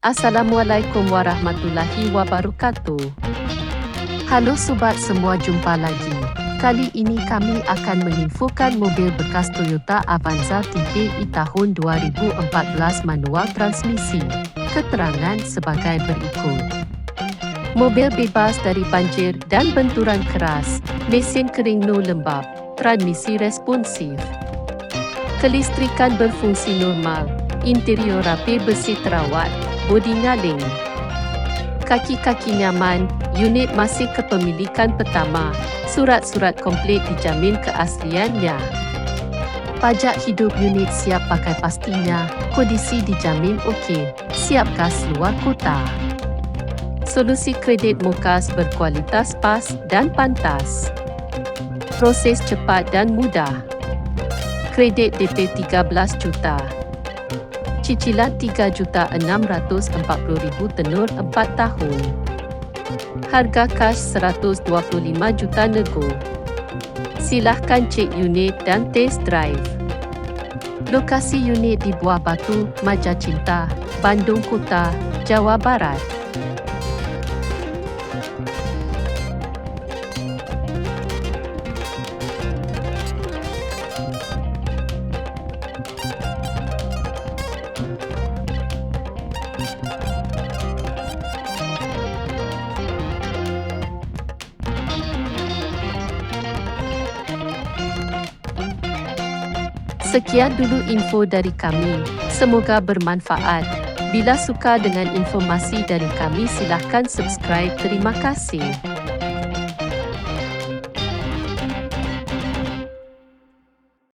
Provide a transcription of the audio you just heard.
Assalamualaikum warahmatullahi wabarakatuh. Halo sobat semua, jumpa lagi. Kali ini kami akan menginfokan mobil bekas Toyota Avanza Tipe I tahun 2014 manual transmisi. Keterangan sebagai berikut. Mobil bebas dari banjir dan benturan keras, mesin kering no lembab, transmisi responsif. Kelistrikan berfungsi normal, interior rapi bersih terawat, bodi nyaling. Kaki-kaki nyaman, unit masih kepemilikan pertama, surat-surat komplit dijamin keasliannya. Pajak hidup unit siap pakai pastinya, kondisi dijamin okey, siap gas luar kota. Solusi kredit Mokas berkualitas pas dan pantas. Proses cepat dan mudah. Kredit DP 13 juta. Cicilan RM3.640.000 tenur 4 tahun. Harga kas RM125 juta nego. Silahkan cek unit dan test drive. Lokasi unit di Buah Batu, Majacinta, Bandung Kota, Jawa Barat. Sekian dulu info dari kami, semoga bermanfaat. Bila suka dengan informasi dari kami, silahkan subscribe. Terima kasih.